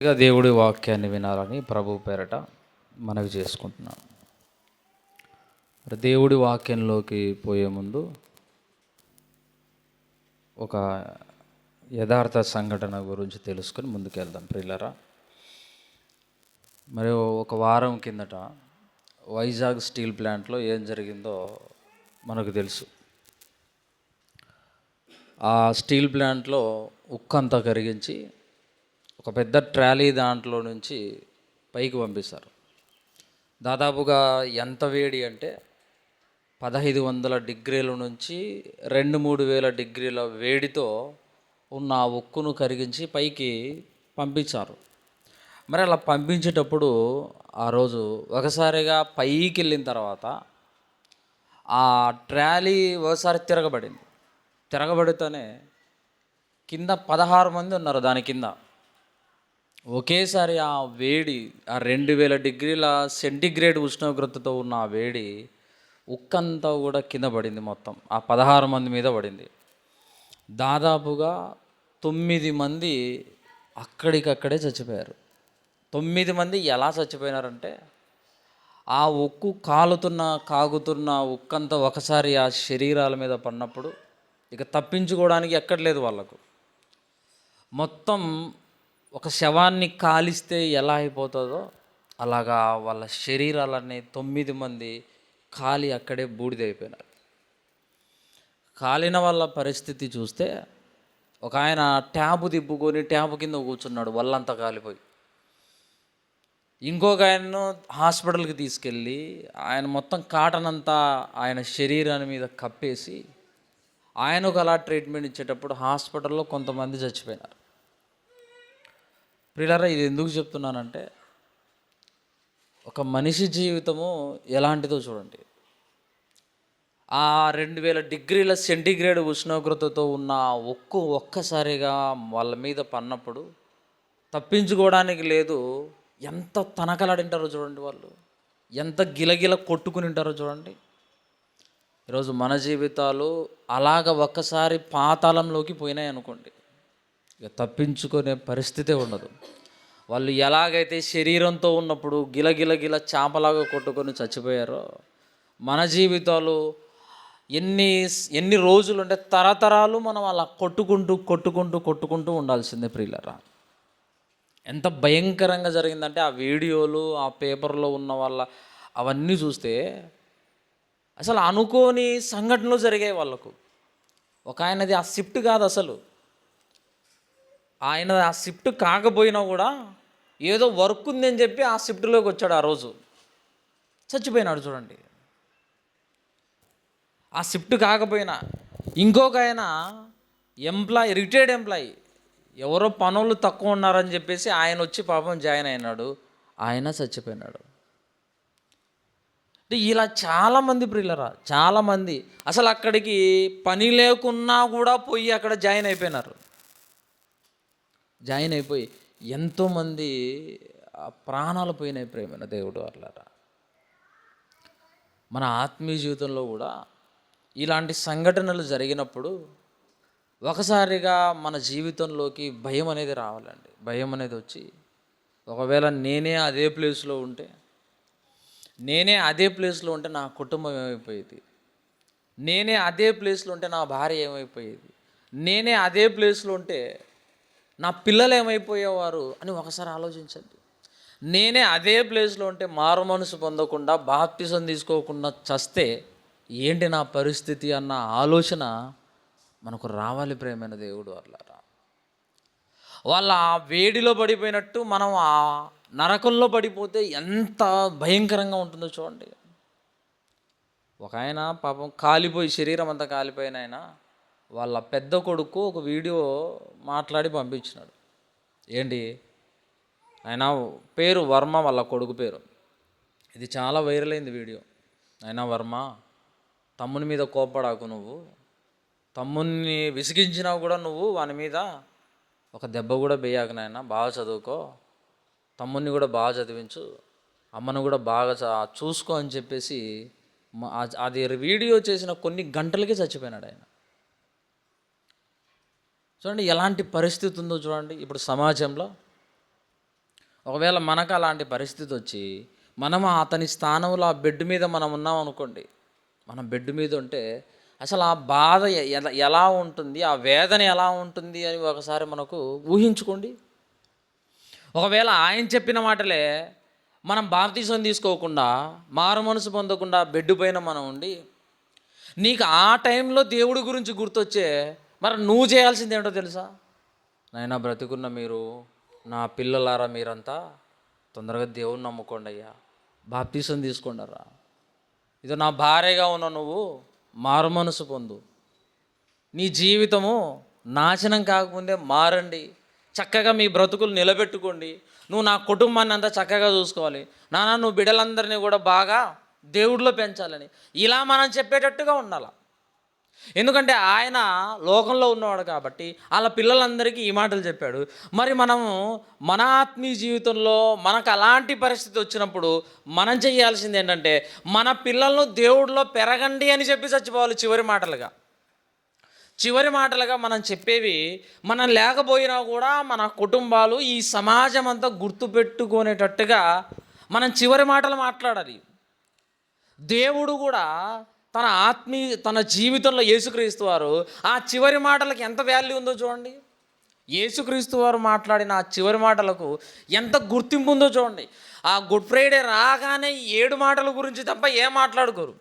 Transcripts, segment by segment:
ఇక దేవుడి వాక్యాన్ని వినాలని ప్రభు పేరట మనవి చేసుకుంటున్నాను. మరి దేవుడి వాక్యంలోకి పోయే ముందు ఒక యథార్థ సంఘటన గురించి తెలుసుకొని ముందుకెళ్దాం ప్రియులారా. మరి ఒక వారం కిందట వైజాగ్ స్టీల్ ప్లాంట్లో ఏం జరిగిందో మనకు తెలుసు. ఆ స్టీల్ ప్లాంట్లో ఉక్కంతా కరిగించి ఒక పెద్ద ట్రాలీ దాంట్లో నుంచి పైకి పంపిస్తారు. దాదాపుగా ఎంత వేడి అంటే 1500 డిగ్రీల నుంచి 2-3 వేల డిగ్రీల వేడితో ఉన్న ఆ ఉక్కును కరిగించి పైకి పంపించారు. మరి అలా పంపించేటప్పుడు ఆ రోజు ఒకసారిగా పైకి వెళ్ళిన తర్వాత ఆ ట్రాలీ ఒకసారి తిరగబడితేనే కింద 16 మంది ఉన్నారు. దాని కింద ఒకేసారి ఆ వేడి, ఆ 2000 డిగ్రీల సెంటిగ్రేడ్ ఉష్ణోగ్రతతో ఉన్న ఆ వేడి ఉక్కంతా కూడా కింద పడింది. మొత్తం ఆ 16 మంది మీద పడింది. దాదాపుగా 9 మంది అక్కడికక్కడే చచ్చిపోయారు. 9 మంది ఎలా చచ్చిపోయినారంటే ఆ ఉక్కు కాగుతున్న ఉక్కంతా ఒకసారి ఆ శరీరాల మీద పడినప్పుడు ఇక తప్పించుకోవడానికి ఎక్కడలేదు వాళ్ళకు. మొత్తం ఒక శవాన్ని కాలిస్తే ఎలా అయిపోతుందో అలాగా వాళ్ళ శరీరాలన్నీ 9 మంది కాలి అక్కడే బూడిదైపోయినారు. కాలిన వాళ్ళ పరిస్థితి చూస్తే ఒక ఆయన ట్యాబు తిప్పుకొని ట్యాబు కింద కూర్చున్నాడు వాళ్ళంతా కాలిపోయి. ఇంకొక ఆయన్ను హాస్పిటల్కి తీసుకెళ్ళి ఆయన మొత్తం కాటన్ అంతా ఆయన శరీరాన్ని మీద కప్పేసి ఆయనకు అలా ట్రీట్మెంట్ ఇచ్చేటప్పుడు హాస్పిటల్లో కొంతమంది చచ్చిపోయినారు. ప్రియులారా, ఇది ఎందుకు చెప్తున్నానంటే ఒక మనిషి జీవితము ఎలాంటిదో చూడండి. ఆ 2000 డిగ్రీల సెంటిగ్రేడ్ ఉష్ణోగ్రతతో ఉన్న ఉక్కు ఒక్కసారిగా వాళ్ళ మీద పన్నప్పుడు తప్పించుకోవడానికి లేదు. ఎంత తనకలాడింటారో చూడండి, వాళ్ళు ఎంత గిలగిల కొట్టుకుని ఉంటారో చూడండి. ఈరోజు మన జీవితాలు అలాగ ఒక్కసారి పాతాళంలోకి పోయినాయి అనుకోండి, ఇక తప్పించుకునే పరిస్థితే ఉండదు. వాళ్ళు ఎలాగైతే శరీరంతో ఉన్నప్పుడు గిలగిల చాపలాగా కొట్టుకొని చచ్చిపోయారో మన జీవితాలు ఎన్ని రోజులు అంటే తరతరాలు మనం అలా కొట్టుకుంటూ ఉండాల్సిందే ప్రియులరా. ఎంత భయంకరంగా జరిగిందంటే ఆ వీడియోలు, ఆ పేపర్లో ఉన్న వాళ్ళ అవన్నీ చూస్తే అసలు అనుకోని సంఘటనలు జరిగాయి వాళ్ళకు. ఒక ఆయనది ఆ షిఫ్ట్ కాదు, అసలు ఆయన ఆ షిఫ్ట్ కాకపోయినా కూడా ఏదో వర్క్ ఉందని చెప్పి ఆ షిఫ్ట్లోకి వచ్చాడు. ఆ రోజు చచ్చిపోయినాడు చూడండి. ఆ షిఫ్ట్ కాకపోయినా ఇంకొక ఆయన రిటైర్డ్ ఎంప్లాయీ, ఎవరో పనులు తక్కువ ఉన్నారని చెప్పేసి ఆయన వచ్చి పాపం జాయిన్ అయినాడు, ఆయన చచ్చిపోయినాడు. అంటే ఇలా చాలామంది ప్రియులరా, చాలామంది అసలు అక్కడికి పని లేకున్నా కూడా పోయి అక్కడ జాయిన్ అయిపోయి ఎంతోమంది ప్రాణాలు పోయినాయి. ప్రేమైన దేవుడు వాళ్ళరా, మన ఆత్మీయ జీవితంలో కూడా ఇలాంటి సంఘటనలు జరిగినప్పుడు ఒకసారిగా మన జీవితంలోకి భయం అనేది రావాలండి. భయం అనేది వచ్చి ఒకవేళ నేనే అదే ప్లేస్లో ఉంటే నా కుటుంబం ఏమైపోయేది, నేనే అదే ప్లేస్లో ఉంటే నా భార్య ఏమైపోయేది, నేనే అదే ప్లేస్లో ఉంటే నా పిల్లలు ఏమైపోయేవారు అని ఒకసారి ఆలోచించండి. నేనే అదే ప్లేస్లో ఉంటే మారు మనసు పొందకుండా బాప్తిసం తీసుకోకుండా చస్తే ఏంటి నా పరిస్థితి అన్న ఆలోచన మనకు రావాలి. ప్రేమైన దేవుడు వాళ్ళారా, వాళ్ళ ఆ వేడిలో పడిపోయినట్టు మనం ఆ నరకంలో పడిపోతే ఎంత భయంకరంగా ఉంటుందో చూడండి. ఒక ఆయన పాపం కాలిపోయి శరీరం అంతా కాలిపోయిన ఆయన వాళ్ళ పెద్ద కొడుకు ఒక వీడియో మాట్లాడి పంపించినాడు. ఏంటి, ఆయన పేరు వర్మ, వాళ్ళ కొడుకు పేరు. ఇది చాలా వైరల్ అయింది వీడియో. అయినా వర్మ, తమ్ముని మీద కోప్పడాకు, నువ్వు తమ్ముని విసిగించినా కూడా నువ్వు వాని మీద ఒక దెబ్బ కూడా వేయకు నాయన, బాగా చదువుకో, తమ్ముని కూడా బాగా చదివించు, అమ్మను కూడా బాగా చూసుకో అని చెప్పేసి అది వీడియో చేసిన కొన్ని గంటలకే చచ్చిపోయినాడు ఆయన. చూడండి ఎలాంటి పరిస్థితి ఉందో చూడండి ఇప్పుడు సమాజంలో. ఒకవేళ మనకు అలాంటి పరిస్థితి వచ్చి మనం అతని స్థానంలో ఆ బెడ్ మీద మనం ఉన్నాం అనుకోండి, మనం బెడ్ మీద ఉంటే అసలు ఆ బాధ ఎలా ఉంటుంది, ఆ వేదన ఎలా ఉంటుంది అని ఒకసారి మనకు ఊహించుకోండి. ఒకవేళ ఆయన చెప్పిన మాటలే మనం బాప్తీసం తీసుకోకుండా, మారు మనసు పొందకుండా బెడ్ పైన మనం ఉండి, నీకు ఆ టైంలో దేవుడి గురించి గుర్తొచ్చే మరి నువ్వు చేయాల్సింది ఏంటో తెలుసా? నాయనా, బ్రతికున్న మీరు, నా పిల్లలారా మీరంతా తొందరగా దేవుణ్ణి నమ్ముకోండి అయ్యా, బాప్తీసం తీసుకుంటారా, ఇది నా భార్యగా ఉన్న నువ్వు మారు మనసు పొందు, నీ జీవితము నాశనం కాకముందే మారండి, చక్కగా మీ బ్రతుకులు నిలబెట్టుకోండి, నువ్వు నా కుటుంబాన్ని అంతా చక్కగా చూసుకోవాలి, నాన్న నువ్వు బిడ్డలందరినీ కూడా బాగా దేవుడిలో పెంచాలని ఇలా మనం చెప్పేటట్టుగా ఉండాలి. ఎందుకంటే ఆయన లోకంలో ఉన్నవాడు కాబట్టి వాళ్ళ పిల్లలందరికీ ఈ మాటలు చెప్పాడు. మరి మనము మన ఆత్మీయ జీవితంలో మనకు అలాంటి పరిస్థితి వచ్చినప్పుడు మనం చేయాల్సింది ఏంటంటే, మన పిల్లలను దేవుడిలో పెరగండి అని చెప్పి చచ్చిపోవాలి. చివరి మాటలుగా మనం చెప్పేవి, మనం లేకపోయినా కూడా మన కుటుంబాలు, ఈ సమాజం అంతా గుర్తుపెట్టుకునేటట్టుగా మనం చివరి మాటలు మాట్లాడాలి. దేవుడు కూడా తన జీవితంలో యేసుక్రీస్తు వారు ఆ చివరి మాటలకు ఎంత వాల్యూ ఉందో చూడండి. యేసుక్రీస్తు వారు మాట్లాడిన ఆ చివరి మాటలకు ఎంత గుర్తింపు ఉందో చూడండి. ఆ గుడ్ ఫ్రైడే రాగానే 7 మాటల గురించి తప్ప ఏం మాట్లాడుకోరు.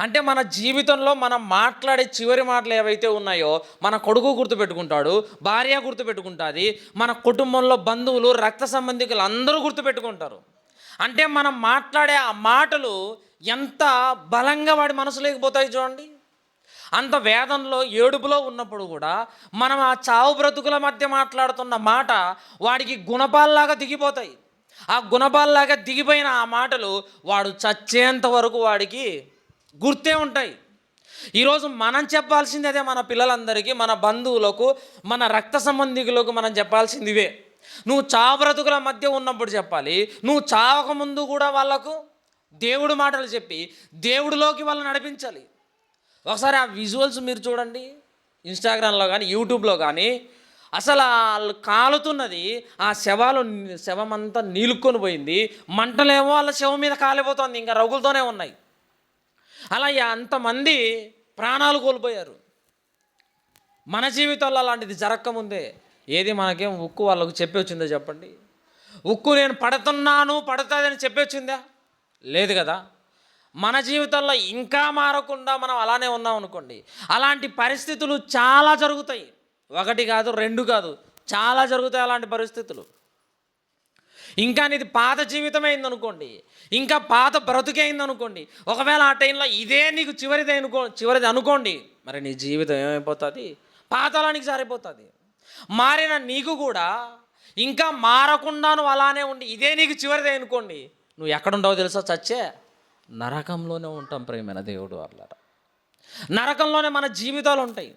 అంటే మన జీవితంలో మనం మాట్లాడే చివరి మాటలు ఏవైతే ఉన్నాయో, మన కొడుకు గుర్తుపెట్టుకుంటాడు, భార్య గుర్తుపెట్టుకుంటుంది, మన కుటుంబంలో బంధువులు, రక్త సంబంధికులు అందరూ గుర్తుపెట్టుకుంటారు. అంటే మనం మాట్లాడే ఆ మాటలు ఎంత బలంగా వాడి మనసులోకి పోతాయి చూడండి. అంత వేదనలో, ఏడుపులో ఉన్నప్పుడు కూడా మనం ఆ చావు బ్రతుకుల మధ్య మాట్లాడుతున్న మాట వాడికి గుణపాల్లాగా దిగిపోతాయి. ఆ గుణపాల్లాగా దిగిపోయిన ఆ మాటలు వాడు చచ్చేంత వరకు వాడికి గుర్తే ఉంటాయి. ఈరోజు మనం చెప్పాల్సింది అదే మన పిల్లలందరికీ, మన బంధువులకు, మన రక్త సంబంధికులకు మనం చెప్పాల్సింది ఇవే. నువ్వు చావు బ్రతుకుల మధ్య ఉన్నప్పుడు చెప్పాలి, నువ్వు చావకముందు కూడా వాళ్ళకు దేవుడు మాటలు చెప్పి దేవుడిలోకి వాళ్ళని నడిపించాలి. ఒకసారి ఆ విజువల్స్ మీరు చూడండి, ఇన్స్టాగ్రామ్లో కానీ యూట్యూబ్లో కానీ. అసలు వాళ్ళు కాలుతున్నది, ఆ శవం అంతా నీలుక్కొని పోయింది, మంటలేమో వాళ్ళ శవం మీద కాలిపోతుంది, ఇంకా రగులతోనే ఉన్నాయి. అలా అంతమంది ప్రాణాలు కోల్పోయారు. మన జీవితాల్లో అలాంటిది జరగకముందే ఏది మనకేం ఉక్కు వాళ్ళకు చెప్పి వచ్చిందో చెప్పండి? ఉక్కు నేను పడుతున్నాను, పడుతుందని చెప్పి వచ్చిందా? లేదు కదా. మన జీవితాల్లో ఇంకా మారకుండా మనం అలానే ఉన్నాం అనుకోండి, అలాంటి పరిస్థితులు చాలా జరుగుతాయి. 1 కాదు, 2 కాదు, చాలా జరుగుతాయి అలాంటి పరిస్థితులు. ఇంకా నీది పాత జీవితం అయిందనుకోండి, ఇంకా పాత బ్రతుకే అయిందనుకోండి, ఒకవేళ ఆ టైంలో ఇదే నీకు చివరిది అనుకోండి, మరి నీ జీవితం ఏమైపోతుంది? పాతాళానికి జారిపోతుంది. మారిన నీకు కూడా ఇంకా మారకుండా నువ్వు అలానే ఉండి ఇదే నీకు చివరిదే అనుకోండి, నువ్వు ఎక్కడుంటావో తెలుసా? చచ్చే నరకంలోనే ఉంటాం. ప్రేమైన దేవుడు వాళ్ళ నరకంలోనే మన జీవితాలు ఉంటాయి.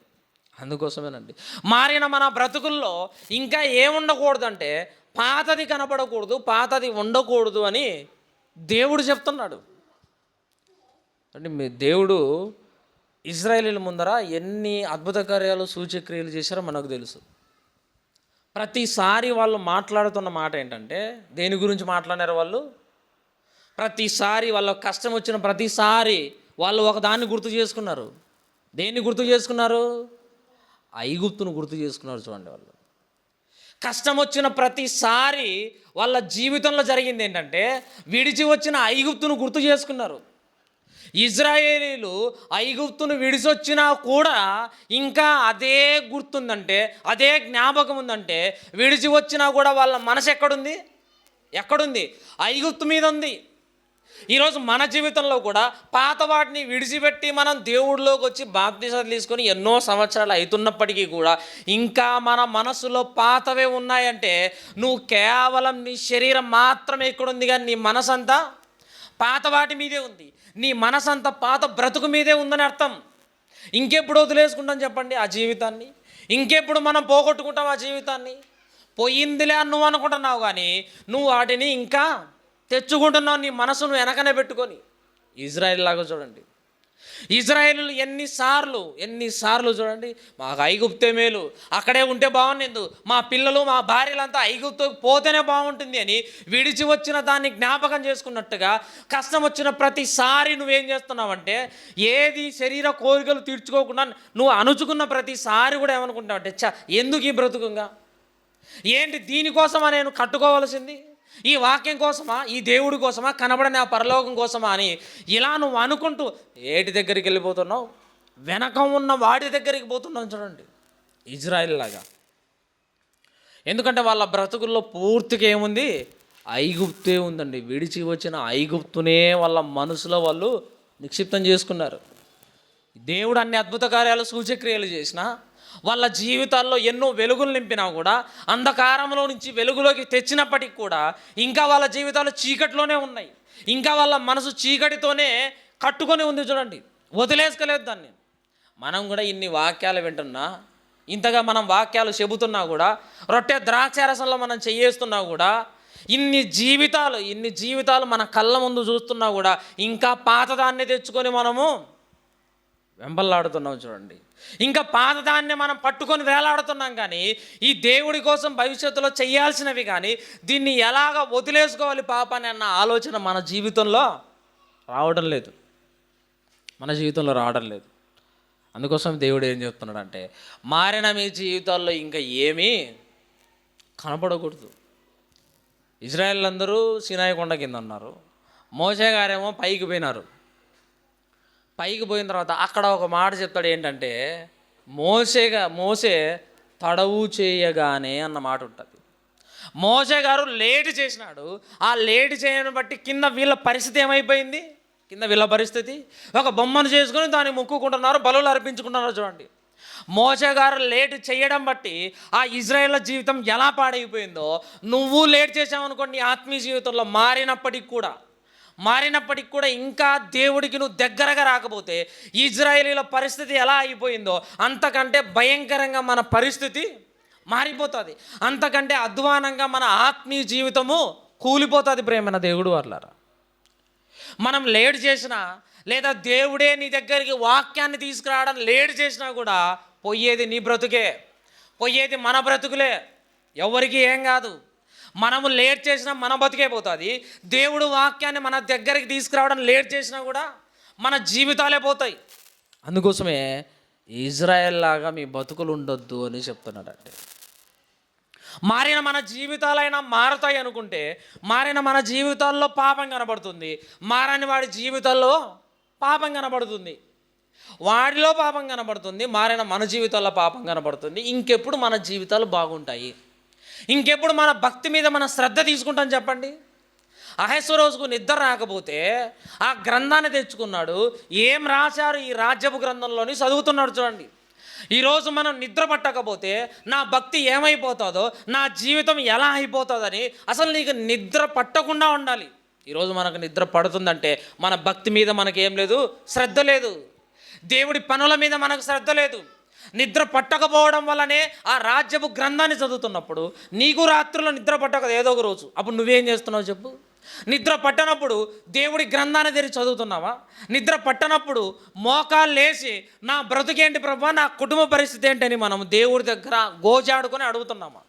అందుకోసమేనండి మారిన మన బ్రతుకుల్లో ఇంకా ఏముండకూడదంటే, పాతది కనపడకూడదు, పాతది ఉండకూడదు అని దేవుడు చెప్తున్నాడు. అంటే మీ దేవుడు ఇజ్రాయేలీల ముందర ఎన్ని అద్భుత కార్యాలు, సూచక్రియలు చేశారో మనకు తెలుసు. ప్రతిసారి వాళ్ళు మాట్లాడుతున్న మాట ఏంటంటే, దేని గురించి మాట్లాడారు వాళ్ళు? ప్రతిసారి వాళ్ళ కష్టం వచ్చిన ప్రతిసారి వాళ్ళు ఒకదాన్ని గుర్తు చేసుకున్నారు. దేన్ని గుర్తు చేసుకున్నారు? ఐగుప్తును గుర్తు చేసుకున్నారు. చూడండి, వాళ్ళు కష్టం వచ్చిన ప్రతిసారి వాళ్ళ జీవితంలో జరిగింది ఏంటంటే, విడిచి వచ్చిన ఐగుప్తును గుర్తు చేసుకున్నారు. ఇజ్రాయేలీలు ఐగుప్తును విడిచొచ్చినా కూడా ఇంకా అదే గుర్తుందంటే, అదే జ్ఞాపకం ఉందంటే, విడిచి వచ్చినా కూడా వాళ్ళ మనసు ఎక్కడుంది? ఐగుప్తు మీద ఉంది. ఈరోజు మన జీవితంలో కూడా పాత వాటిని విడిచిపెట్టి మనం దేవుడిలోకి వచ్చి బాప్తిసాలు తీసుకొని ఎన్నో సంవత్సరాలు అవుతున్నప్పటికీ కూడా ఇంకా మన మనసులో పాతవే ఉన్నాయంటే, నువ్వు కేవలం నీ శరీరం మాత్రమే ఇక్కడుంది, కానీ నీ మనసంతా పాత వాటి మీదే ఉంది, నీ మనసంతా పాత బ్రతుకు మీదే ఉందని అర్థం. ఇంకెప్పుడు వదిలేసుకుంటాం చెప్పండి ఆ జీవితాన్ని? ఇంకెప్పుడు మనం పోగొట్టుకుంటాం ఆ జీవితాన్ని? పోయిందిలే అని నువ్వు అనుకుంటున్నావు, కానీ నువ్వు వాటిని ఇంకా తెచ్చుకుంటున్నావు నీ మనసును వెనకనే పెట్టుకొని. ఇజ్రాయేల్ లాగా చూడండి, ఇజ్రాయేలు ఎన్నిసార్లు చూడండి, మాకు ఐగుప్తే మేలు, అక్కడే ఉంటే బాగుండేది, మా పిల్లలు మా భార్యలంతా ఐగుప్తుకు పోతేనే బాగుంటుంది అని విడిచి వచ్చిన దాన్ని జ్ఞాపకం చేసుకున్నట్టుగా కష్టం వచ్చిన ప్రతిసారి నువ్వేం చేస్తున్నావంటే, ఏది శరీర కోరికలు తీర్చుకోకుండా నువ్వు అణుచుకున్న ప్రతిసారి కూడా ఏమనుకుంటావంటే, ఎందుకు ఈ బ్రతుకుంగా, ఏంటి దీనికోసమా నేను కట్టుకోవాల్సింది, ఈ వాక్యం కోసమా, ఈ దేవుడి కోసమా, కనబడని ఆ పరలోకం కోసమా అని ఇలా నువ్వు అనుకుంటూ ఏటి దగ్గరికి వెళ్ళిపోతున్నావు, వెనక ఉన్న వాడి దగ్గరికి పోతున్నావు. చూడండి ఇజ్రాయిల్ లాగా. ఎందుకంటే వాళ్ళ బ్రతుకుల్లో పూర్తిగా ఏముంది, ఐగుప్తే ఉందండి. విడిచి వచ్చిన ఐగుప్తునే వాళ్ళ మనసులో వాళ్ళు నిక్షిప్తం చేసుకున్నారు. దేవుడు అన్ని అద్భుత కార్యాలు సూచక్రియలు చేసినా, వాళ్ళ జీవితాల్లో ఎన్నో వెలుగులు నింపినా కూడా, అంధకారంలో నుంచి వెలుగులోకి తెచ్చినప్పటికి కూడా ఇంకా వాళ్ళ జీవితాలు చీకటిలోనే ఉన్నాయి. ఇంకా వాళ్ళ మనసు చీకటితోనే కట్టుకొని ఉంది. చూడండి, వదిలేసుకోలేదు దాన్ని. మనం కూడా ఇన్ని వాక్యాలు వింటున్నా, ఇంతగా మనం వాక్యాలు చెబుతున్నా కూడా, రొట్టె ద్రాక్షారసంలో మనం చెయ్యేస్తున్నా కూడా, ఇన్ని జీవితాలు మన కళ్ళ ముందు చూస్తున్నా కూడా ఇంకా పాతదాన్ని తెచ్చుకొని మనము వెంబలాడుతున్నాం. చూడండి, ఇంకా పాతదాన్ని మనం పట్టుకొని వేలాడుతున్నాం. కానీ ఈ దేవుడి కోసం భవిష్యత్తులో చేయాల్సినవి కానీ దీన్ని ఎలాగ వదిలేసుకోవాలి పాపాన్ని అన్న ఆలోచన మన జీవితంలో రావడం లేదు. అందుకోసం దేవుడు ఏం చెప్తున్నాడంటే, మారిన మీ జీవితాల్లో ఇంకా ఏమీ కనపడకూడదు. ఇజ్రాయేల్ అందరూ సీనాయి కొండ కింద ఉన్నారు. మోషే గారేమో పైకి పోయిన తర్వాత అక్కడ ఒక మాట చెప్తాడు. ఏంటంటే, మోసే తడవు చేయగానే అన్న మాట ఉంటుంది. మోసే గారు లేట్ చేసినాడు. ఆ లేట్ చేయడం బట్టి కింద వీళ్ళ పరిస్థితి ఏమైపోయింది, ఒక బొమ్మను చేసుకుని దాన్ని మొక్కుకుంటున్నారు, బలులు అర్పించుకుంటున్నారు. చూడండి, మోసే గారు లేట్ చేయడం బట్టి ఆ ఇజ్రాయేల్ జీవితం ఎలా పాడైపోయిందో, నువ్వు లేట్ చేసావనుకోండి ఆత్మీయ జీవితంలో మారినప్పటికి కూడా ఇంకా దేవుడికి నువ్వు దగ్గరగా రాకపోతే ఇజ్రాయేలీల పరిస్థితి ఎలా అయిపోయిందో అంతకంటే భయంకరంగా మన పరిస్థితి మారిపోతుంది. అంతకంటే అధ్వానంగా మన ఆత్మీయ జీవితము కూలిపోతుంది. ప్రేమైన దేవుడు వాళ్ళారా, మనం లేట్ చేసినా లేదా దేవుడే నీ దగ్గరికి వాక్యాన్ని తీసుకురావడం లేట్ చేసినా కూడా పోయేది నీ బ్రతుకే, పోయేది మన బ్రతుకులే, ఎవరికి ఏం కాదు. మనము లేట్ చేసినా మన బతికే పోతుంది. దేవుడు వాక్యాన్ని మన దగ్గరికి తీసుకురావడం లేట్ చేసినా కూడా మన జీవితాలే పోతాయి. అందుకోసమే ఇజ్రాయెల్ లాగా మీ బతుకులు ఉండొద్దు అని చెప్తున్నాడంటే, మారిన మన జీవితాలైనా మారుతాయి అనుకుంటే, మారిన మన జీవితాల్లో పాపం కనబడుతుంది, మారని వాడి జీవితాల్లో పాపం కనబడుతుంది, వాడిలో పాపం కనబడుతుంది, మారిన మన జీవితాల్లో పాపం కనబడుతుంది. ఇంకెప్పుడు మన జీవితాలు బాగుంటాయి, ఇంకెప్పుడు మన భక్తి మీద మన శ్రద్ధ తీసుకుంటాం చెప్పండి. అహెస్వరోజుకు నిద్ర రాకపోతే ఆ గ్రంథాన్ని తెచ్చుకున్నాడు, ఏం రాశారు ఈ రాజ్యపు గ్రంథంలోని చదువుతున్నాడు. చూడండి, ఈరోజు మనం నిద్ర పట్టకపోతే నా భక్తి ఏమైపోతుందో, నా జీవితం ఎలా అయిపోతుందని అసలు నీకు నిద్ర పట్టకుండా ఉండాలి. ఈరోజు మనకు నిద్ర పడుతుందంటే మన భక్తి మీద మనకేం లేదు, శ్రద్ధ లేదు, దేవుడి పనుల మీద మనకు శ్రద్ధ లేదు. నిద్ర పట్టకపోవడం వల్లనే ఆ రాజ్యపు గ్రంథాన్ని చదువుతున్నప్పుడు నీకు రాత్రుల్లో నిద్ర పట్టకదు ఏదో ఒక రోజు. అప్పుడు నువ్వేం చేస్తున్నావు చెప్పు? నిద్ర పట్టనప్పుడు దేవుడి గ్రంథాన్ని తెరిచి చదువుతున్నావా? నిద్ర పట్టనప్పుడు మోకాలు లేచి నా బ్రతుకేంటి ప్రభా, నా కుటుంబ పరిస్థితి ఏంటని మనం దేవుడి దగ్గర గోజాడుకొని అడుగుతున్నామా?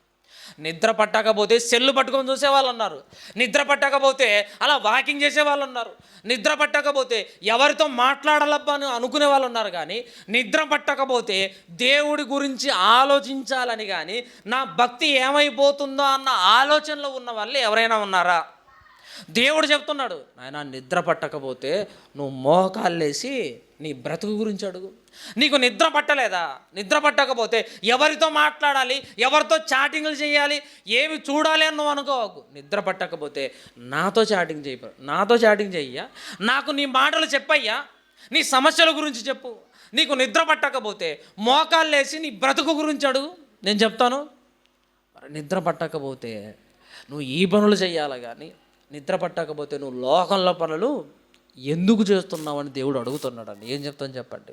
నిద్ర పట్టకపోతే సెల్లు పట్టుకొని చూసే వాళ్ళు ఉన్నారు, నిద్ర పట్టకపోతే అలా వాకింగ్ చేసే వాళ్ళు ఉన్నారు, నిద్ర పట్టకపోతే ఎవరితో మాట్లాడాలబ్బా అని అనుకునే వాళ్ళు ఉన్నారు. కానీ నిద్ర పట్టకపోతే దేవుడి గురించి ఆలోచించాలని కానీ నా భక్తి ఏమైపోతుందో అన్న ఆలోచనలో ఉన్న వాళ్ళు ఎవరైనా ఉన్నారా? దేవుడు చెప్తున్నాడు, నాయనా నిద్ర పట్టకపోతే నువ్వు మోకాళ్ళేసి నీ బ్రతుకు గురించి అడుగు. నీకు నిద్ర పట్టలేదా? నిద్ర పట్టకపోతే ఎవరితో మాట్లాడాలి, ఎవరితో చాటింగ్లు చేయాలి, ఏమి చూడాలి అని నువ్వు అనుకోవకు. నిద్ర పట్టకపోతే నాతో చాటింగ్ చెయ్యా, నాకు నీ మాటలు చెప్పయ్యా, నీ సమస్యల గురించి చెప్పు. నీకు నిద్ర పట్టకపోతే మోకాళ్ళేసి నీ బ్రతుకు గురించి అడుగు, నేను చెప్తాను. నిద్ర పట్టకపోతే నువ్వు ఈ పనులు చెయ్యాలి, కానీ నిద్ర పట్టకపోతే నువ్వు లోకంలో పనులు ఎందుకు చేస్తున్నావని దేవుడు అడుగుతున్నాడండి. ఏం చెప్తాను చెప్పండి?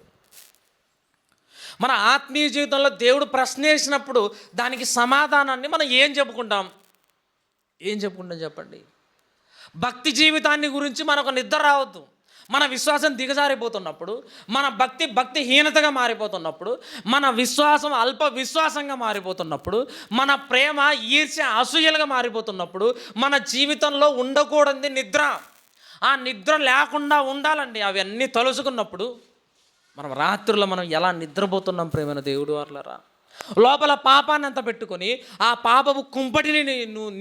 మన ఆత్మీయ జీవితంలో దేవుడు ప్రశ్న వేసినప్పుడు దానికి సమాధానాన్ని మనం ఏం చెప్పుకుంటాం చెప్పండి? భక్తి జీవితాన్ని గురించి మనకు నిద్ర రావద్దు. మన విశ్వాసం దిగజారిపోతున్నప్పుడు, మన భక్తిహీనతగా మారిపోతున్నప్పుడు, మన విశ్వాసం అల్ప విశ్వాసంగా మారిపోతున్నప్పుడు, మన ప్రేమ ఈర్ష్య అసూయలుగా మారిపోతున్నప్పుడు, మన జీవితంలో ఉండకూడదు నిద్ర. ఆ నిద్ర లేకుండా ఉండాలండి. అవన్నీ తలుసుకున్నప్పుడు మనం రాత్రుల్లో మనం ఎలా నిద్రపోతున్నాం ప్రేమైన దేవుడు వాళ్ళరా. లోపల పాపాన్ని అంత పెట్టుకొని, ఆ పాపపు కుంపటిని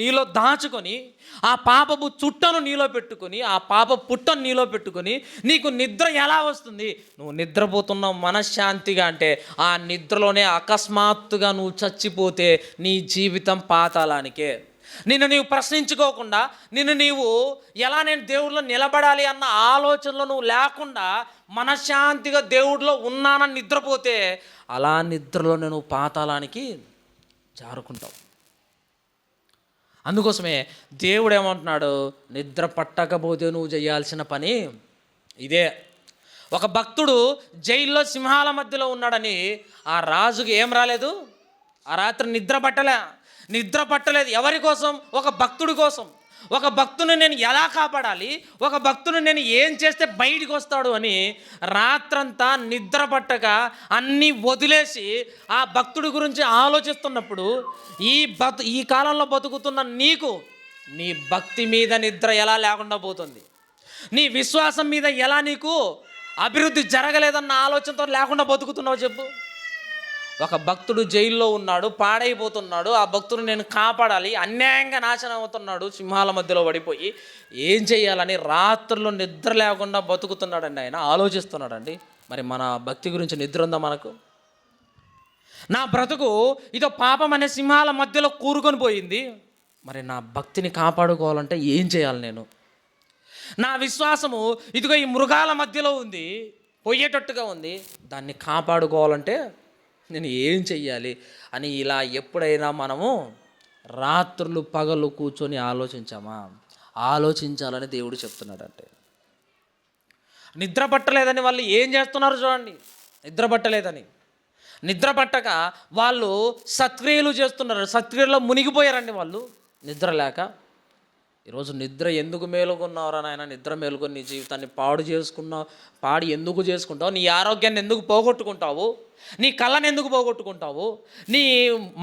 నీలో దాచుకొని, ఆ పాపపు చుట్టను నీలో పెట్టుకొని, ఆ పాప పుట్టను నీలో పెట్టుకొని నీకు నిద్ర ఎలా వస్తుంది? నువ్వు నిద్రపోతున్నావు మనశ్శాంతిగా అంటే ఆ నిద్రలోనే అకస్మాత్తుగా నువ్వు చచ్చిపోతే నీ జీవితం పాతాళానికే. నిన్ను నీవు ప్రశ్నించుకోకుండా, నిన్ను నీవు ఎలా నేను దేవుడిలో నిలబడాలి అన్న ఆలోచనలో నువ్వు లేకుండా మనశ్శాంతిగా దేవుడిలో ఉన్నానని నిద్రపోతే అలా నిద్రలో నువ్వు పాతాళానికి జారుకుంటావు. అందుకోసమే దేవుడు ఏమంటున్నాడు, నిద్ర పట్టకపోతే నువ్వు చేయాల్సిన పని ఇదే. ఒక భక్తుడు జైల్లో సింహాల మధ్యలో ఉన్నాడని ఆ రాజుకి ఏం రాలేదు, ఆ రాత్రి నిద్ర పట్టలేదు. ఎవరి కోసం? ఒక భక్తుడి కోసం. ఒక భక్తుని నేను ఎలా కాపాడాలి, ఒక భక్తుని నేను ఏం చేస్తే బయటికి వస్తాడు అని రాత్రంతా నిద్ర పట్టక అన్నీ వదిలేసి ఆ భక్తుడి గురించి ఆలోచిస్తున్నప్పుడు ఈ కాలంలో బతుకుతున్న నీకు నీ భక్తి మీద నిద్ర ఎలా లేకుండా పోతుంది? నీ విశ్వాసం మీద ఎలా నీకు అభివృద్ధి జరగలేదన్న ఆలోచనతో లేకుండా బతుకుతున్నావు చెప్పు. ఒక భక్తుడు జైల్లో ఉన్నాడు, పాడైపోతున్నాడు. ఆ భక్తుడు నేను కాపాడాలి, అన్యాయంగా నాశనం అవుతున్నాడు, సింహాల మధ్యలో పడిపోయి ఏం చేయాలని రాత్రుల్లో నిద్ర లేకుండా బతుకుతున్నాడండి. ఆయన ఆలోచిస్తున్నాడండి. మరి మన భక్తి గురించి నిద్ర ఉందా మనకు? నా బ్రతుకు ఇదో పాపం అనే సింహాల మధ్యలో కూరుకొని పోయింది. మరి నా భక్తిని కాపాడుకోవాలంటే ఏం చేయాలి నేను? నా విశ్వాసము ఇదిగో ఈ మృగాల మధ్యలో ఉంది, పోయేటట్టుగా ఉంది. దాన్ని కాపాడుకోవాలంటే నేను ఏం చెయ్యాలి అని ఇలా ఎప్పుడైనా మనము రాత్రులు పగలు కూర్చొని ఆలోచించాలని దేవుడు చెప్తున్నాడంటే. నిద్ర పట్టలేదని వాళ్ళు ఏం చేస్తున్నారు చూడండి. నిద్ర పట్టక వాళ్ళు సత్క్రియలు చేస్తున్నారు. సత్క్రియలో మునిగిపోయారండి వాళ్ళు నిద్ర లేక. ఈరోజు నిద్ర ఎందుకు మేలుకున్నావురా నాయన? నిద్ర మేలుకొని నీ జీవితాన్ని పాడు ఎందుకు చేసుకుంటావు? నీ ఆరోగ్యాన్ని ఎందుకు పోగొట్టుకుంటావు? నీ కళ్ళని ఎందుకు పోగొట్టుకుంటావు? నీ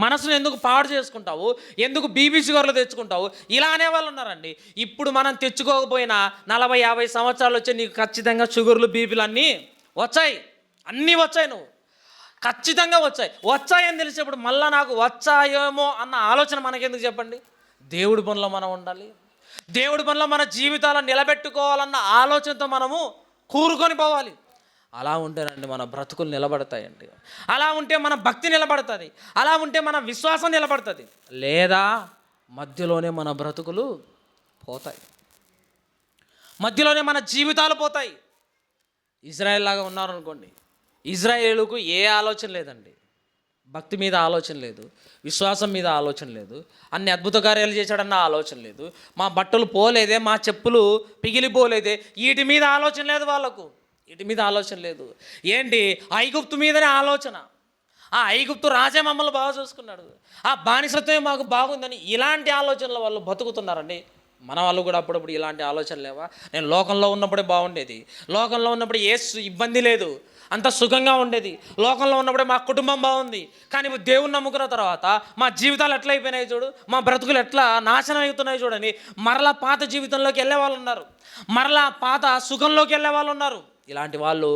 మనసును ఎందుకు పాడు చేసుకుంటావు? ఎందుకు బీపీ షుగర్లు తెచ్చుకుంటావు? ఇలా అనేవాళ్ళు ఉన్నారండి. ఇప్పుడు మనం తెచ్చుకోకపోయినా 40-50 సంవత్సరాలు వచ్చే నీకు ఖచ్చితంగా షుగర్లు బీపీలు అన్నీ వచ్చాయి. నువ్వు ఖచ్చితంగా వచ్చాయని తెలిసేప్పుడు మళ్ళీ నాకు వచ్చాయేమో అన్న ఆలోచన మనకెందుకు చెప్పండి? దేవుడి పనిలో మనం ఉండాలి. దేవుడి పనిలో మన జీవితాలను నిలబెట్టుకోవాలన్న ఆలోచనతో మనము కూరుకొని పోవాలి. అలా ఉంటేనండి మన బ్రతుకులు నిలబడతాయండి. అలా ఉంటే మన భక్తి నిలబడుతుంది. అలా ఉంటే మన విశ్వాసం నిలబడుతుంది. లేదా మధ్యలోనే మన బ్రతుకులు పోతాయి, మధ్యలోనే మన జీవితాలు పోతాయి. ఇజ్రాయేల్ లాగా ఉన్నారనుకోండి. ఇజ్రాయేలుకు ఏ ఆలోచన లేదండి. భక్తి మీద ఆలోచన లేదు, విశ్వాసం మీద ఆలోచన లేదు, అన్ని అద్భుత కార్యాలు చేశాడన్న ఆలోచన లేదు, మా బట్టలు పోలేదే, మా చెప్పులు పిగిలిపోలేదే, వీటి మీద ఆలోచన లేదు వాళ్ళకు. ఏంటి? ఐగుప్తు మీదనే ఆలోచన. ఆ ఐగుప్తు రాజే మమ్మల్ని బాగా చూసుకున్నాడు, ఆ బానిసత్వమే మాకు బాగుందని ఇలాంటి ఆలోచనలు వాళ్ళు బతుకుతున్నారండి. మన వాళ్ళు కూడా అప్పుడప్పుడు ఇలాంటి ఆలోచన లేవా? నేను లోకంలో ఉన్నప్పుడే బాగుండేది, లోకంలో ఉన్నప్పుడు ఏ ఇబ్బంది లేదు, అంత సుఖంగా ఉండేది, లోకంలో ఉన్నప్పుడే మా కుటుంబం బాగుంది. కానీ దేవుని నమ్ముకున్న తర్వాత మా జీవితాలు ఎట్లా అయిపోయినాయి చూడు, మా బ్రతుకులు ఎట్లా నాశనం అవుతున్నాయి చూడని మరలా పాత జీవితంలోకి వెళ్ళే వాళ్ళు ఉన్నారు, మరలా పాత సుఖంలోకి వెళ్ళే వాళ్ళు ఉన్నారు. ఇలాంటి వాళ్ళు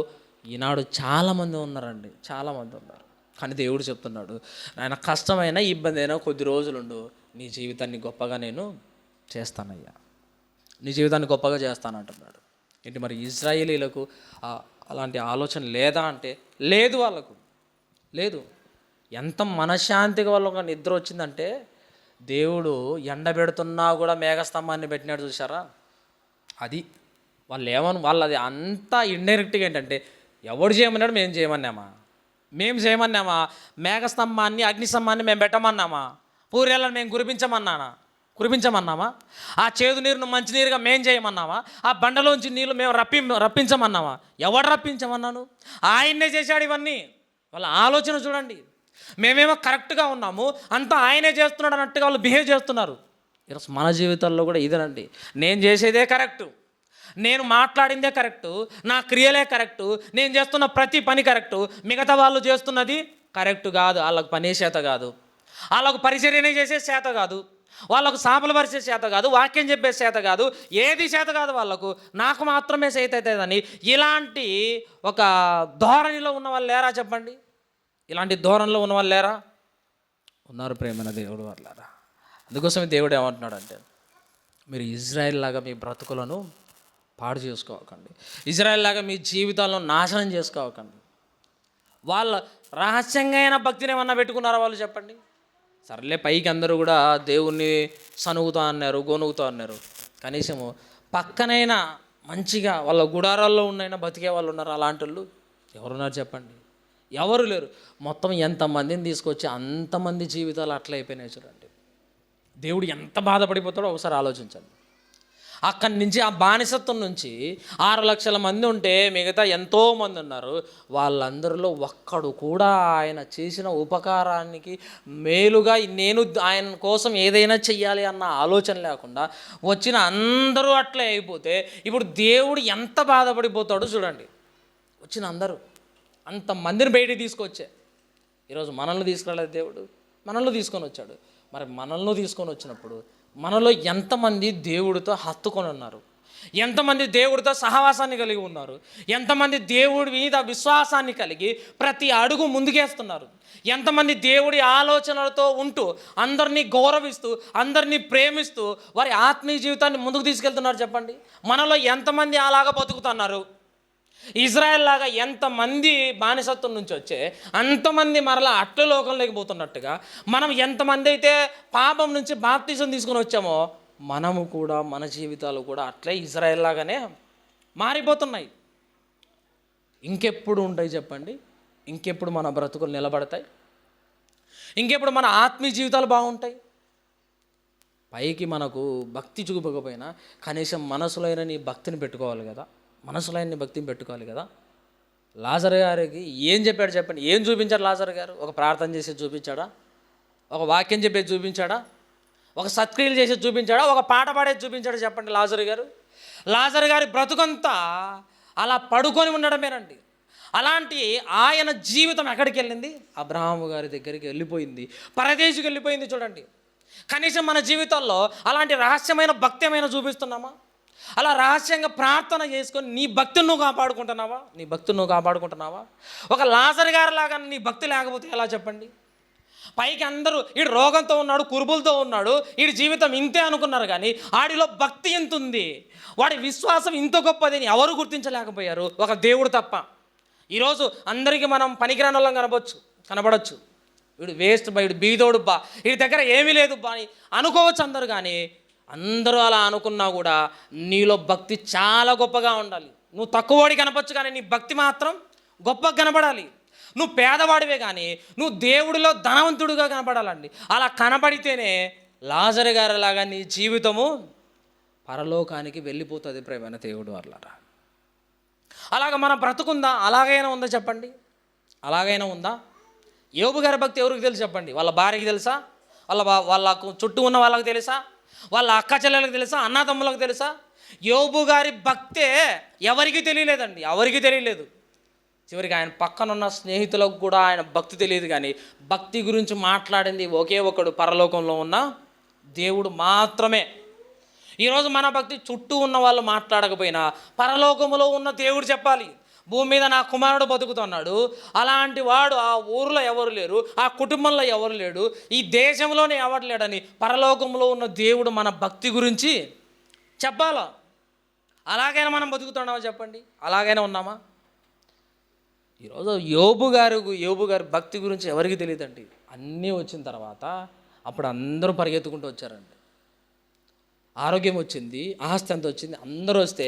ఈనాడు చాలామంది ఉన్నారండి, చాలామంది ఉన్నారు. కానీ దేవుడు చెప్తున్నాడు, నాయన కష్టమైన ఇబ్బంది అయినా కొద్ది రోజులుండు, నీ జీవితాన్ని గొప్పగా నేను చేస్తానయ్యా, నీ జీవితాన్ని గొప్పగా చేస్తానంటున్నాడు. ఏంటి మరి ఇజ్రాయేలీలకు అలాంటి ఆలోచన లేదా అంటే లేదు, వాళ్ళకు లేదు. ఎంత మనశ్శాంతిగా వాళ్ళకు నిద్ర వచ్చిందంటే దేవుడు ఎండబెడుతున్నా కూడా మేఘస్తంభాన్ని పెట్టినాడు చూసారా, అది వాళ్ళు అది అంతా ఇండైరెక్ట్గా ఏంటంటే ఎవడు చేయమన్నాడు, మేము చేయమన్నామా? మేఘస్తంభాన్ని అగ్నిస్తంభాన్ని మేము పెట్టమన్నామా? పూర్యాలను మేము కురిపించమన్నామా? ఆ చేదు నీరును మంచినీరుగా మేము చేయమన్నామా? ఆ బండలోంచి నీళ్ళు మేము రప్పించమన్నామా? ఎవడు రప్పించమన్నాను? ఆయన్నే చేశాడు ఇవన్నీ. వాళ్ళ ఆలోచన చూడండి. మేమేమో కరెక్ట్గా ఉన్నాము, అంతా ఆయనే చేస్తున్నాడు అన్నట్టుగా వాళ్ళు బిహేవ్ చేస్తున్నారు. ఈరోజు మన జీవితాల్లో కూడా ఇదేనండి. నేను చేసేదే కరెక్టు, నేను మాట్లాడిందే కరెక్టు, నా క్రియలే కరెక్టు, నేను చేస్తున్న ప్రతి పని కరెక్టు, మిగతా వాళ్ళు చేస్తున్నది కరెక్టు కాదు. వాళ్ళకు పనే చేత కాదు, వాళ్ళకు పరిచర్యనే చేసే చేత కాదు, వాళ్ళకు సాపలు పరిచే చేత కాదు, వాక్యం చెప్పే చేత కాదు, ఏది చేత కాదు వాళ్ళకు, నాకు మాత్రమే చేత అవుతుందని ఇలాంటి ఒక ధోరణిలో ఉన్న వాళ్ళు లేరా చెప్పండి? ఇలాంటి ధోరణిలో ఉన్న వాళ్ళు లేరా? ఉన్నారు ప్రేమైన దేవుడు వాళ్ళారా. అందుకోసమే దేవుడు ఏమంటున్నాడంటే, మీరు ఇజ్రాయెల్ లాగా మీ బ్రతుకులను పాడు చేసుకోకండి, ఇజ్రాయెల్ లాగా మీ జీవితాలను నాశనం చేసుకోకండి. వాళ్ళ రహస్యంగా అయిన భక్తిని ఏమన్నా పెట్టుకున్నారా వాళ్ళు చెప్పండి? సర్లే పైకి అందరూ కూడా దేవుణ్ణి సనుగుతా అన్నారు, గోనుగుతా అన్నారు, కనీసము పక్కనైనా మంచిగా వాళ్ళ గుడారాల్లో ఉన్నైనా బతికే వాళ్ళు ఉన్నారు. అలాంటి వాళ్ళు ఎవరున్నారు చెప్పండి? ఎవరు లేరు. మొత్తం ఎంతమందిని తీసుకొచ్చి అంతమంది జీవితాలు అట్లా అయిపోయినాయి చూడండి. దేవుడు ఎంత బాధపడిపోతాడో ఒకసారి ఆలోచించండి. అక్కడి నుంచి ఆ బానిసత్వం నుంచి 6 లక్షల మంది ఉంటే మిగతా ఎంతోమంది ఉన్నారు. వాళ్ళందరిలో ఒక్కడు కూడా ఆయన చేసిన ఉపకారానికి మేలుగా నేను ఆయన కోసం ఏదైనా చెయ్యాలి అన్న ఆలోచన లేకుండా వచ్చిన అందరూ అట్లే అయిపోతే ఇప్పుడు దేవుడు ఎంత బాధపడిపోతాడో చూడండి. వచ్చిన అందరూ అంతమందిని బయటికి తీసుకొచ్చే ఈరోజు మనల్ని తీసుకురాలేదు దేవుడు, మనల్ని తీసుకొని వచ్చాడు. మరి మనల్ని తీసుకొని వచ్చినప్పుడు మనలో ఎంతమంది దేవుడితో హత్తుకొని ఉన్నారు, ఎంతమంది దేవుడితో సహవాసాన్ని కలిగి ఉన్నారు, ఎంతమంది దేవుడి మీద విశ్వాసాన్ని కలిగి ప్రతి అడుగు ముందుకేస్తున్నారు, ఎంతమంది దేవుడి ఆలోచనలతో ఉంటూ అందరినీ గౌరవిస్తూ అందరినీ ప్రేమిస్తూ వారి ఆత్మీయ జీవితాన్ని ముందుకు తీసుకెళ్తున్నారు చెప్పండి. మనలో ఎంతమంది అలాగా బతుకుతున్నారు? ఇజ్రాయెల్ లాగా ఎంతమంది బానిసత్వం నుంచి వచ్చే అంతమంది మరలా అట్ల లోకంలోకి పోతున్నట్టుగా మనం ఎంతమంది అయితే పాపం నుంచి బాప్తిజం తీసుకుని వచ్చామో మనము కూడా మన జీవితాలు కూడా అట్లే ఇజ్రాయెల్ లాగానే మారిపోతున్నాయి. ఇంకెప్పుడు ఉంటాయి చెప్పండి? ఇంకెప్పుడు మన బ్రతుకులు నిలబడతాయి? ఇంకెప్పుడు మన ఆత్మీయ జీవితాలు బాగుంటాయి? పైకి మనకు భక్తి చూపకపోయినా కనీసం మనసులో అయినా నీ భక్తిని పెట్టుకోవాలి కదా, మనసులో నీ భక్తిని పెట్టుకోవాలి కదా. లాజరు గారికి ఏం చెప్పాడు చెప్పండి? ఏం చూపించాడు లాజరు గారు? ఒక ప్రార్థన చేసి చూపించాడా? ఒక వాక్యం చెప్పేది చూపించాడా? ఒక సత్క్రియలు చేసి చూపించాడా? ఒక పాట పాడేది చూపించాడా చెప్పండి? లాజరు గారు, లాజరు గారి బ్రతుకంతా అలా పడుకొని ఉండడమేనండి. అలాంటి ఆయన జీవితం ఎక్కడికి వెళ్ళింది? అబ్రహాము గారి దగ్గరికి వెళ్ళిపోయింది, పరదేశికి వెళ్ళిపోయింది చూడండి. కనీసం మన జీవితాల్లో అలాంటి రహస్యమైన భక్తి ఏమైనా చూపిస్తున్నామా? అలా రహస్యంగా ప్రార్థన చేసుకొని నీ భక్తిని నువ్వు కాపాడుకుంటున్నావా? నీ భక్తిని నువ్వు కాపాడుకుంటున్నావా? ఒక లాజరు గారి లాగా నీ భక్తి లేకపోతే ఎలా చెప్పండి? పైకి అందరూ ఈడు రోగంతో ఉన్నాడు, కురుపులతో ఉన్నాడు, ఈడి జీవితం ఇంతే అనుకున్నారు, కానీ ఆడిలో భక్తి ఎంత ఉంది, వాడి విశ్వాసం ఇంత గొప్పదని ఎవరు గుర్తించలేకపోయారు, ఒక దేవుడు తప్ప. ఈరోజు అందరికీ మనం పనికిరాని వాళ్ళం కనబడవచ్చు. వీడు వేస్ట్ బా, వీడు బీదోడు బా, వీడి దగ్గర ఏమీ లేదు బా అని అనుకోవచ్చు అందరూ. కానీ అందరూ అలా అనుకున్నా కూడా నీలో భక్తి చాలా గొప్పగా ఉండాలి. నువ్వు తక్కువవాడి కనపచ్చు, కానీ నీ భక్తి మాత్రం గొప్పగా కనబడాలి. నువ్వు పేదవాడివే కానీ నువ్వు దేవుడిలో ధనవంతుడిగా కనపడాలండి. అలా కనబడితేనే లాజరు గారిలాగా నీ జీవితము పరలోకానికి వెళ్ళిపోతుంది ప్రేమైన దేవుడు వాళ్ళరా. అలాగ మన బ్రతుకుందా? అలాగైనా ఉందా చెప్పండి? అలాగైనా ఉందా? యోబు గారి భక్తి ఎవరికి తెలుసు చెప్పండి? వాళ్ళ భార్యకి తెలుసా? వాళ్ళకు చుట్టూ ఉన్న వాళ్ళకి తెలుసా? వాళ్ళ అక్క చెల్లెలకు తెలుసా? అన్నదమ్ములకు తెలుసా? యోబు గారి భక్తే ఎవరికి తెలియలేదండి, ఎవరికి తెలియలేదు. చివరికి ఆయన పక్కనున్న స్నేహితులకు కూడా ఆయన భక్తి తెలియదు. కానీ భక్తి గురించి మాట్లాడింది ఒకే ఒకడు, పరలోకంలో ఉన్న దేవుడు మాత్రమే. ఈరోజు మన భక్తి చుట్టూ ఉన్న వాళ్ళు మాట్లాడకపోయినా పరలోకంలో ఉన్న దేవుడు చెప్పాలి. భూమి మీద నా కుమారుడు బతుకుతున్నాడు, అలాంటి వాడు ఆ ఊరిలో ఎవరు లేరు, ఆ కుటుంబంలో ఎవరు లేడు, ఈ దేశంలోనే ఎవరు లేడని పరలోకంలో ఉన్న దేవుడు మన భక్తి గురించి చెప్పాలా? అలాగైనా మనం బతుకుతున్నామా చెప్పండి? అలాగైనా ఉన్నామా? ఈరోజు యోబు గారి భక్తి గురించి ఎవరికి తెలియదండి. అన్నీ వచ్చిన తర్వాత అప్పుడు అందరూ పరిగెత్తుకుంటూ వచ్చారండి. ఆరోగ్యం వచ్చింది, ఆస్తి అంత వచ్చింది, అందరూ వస్తే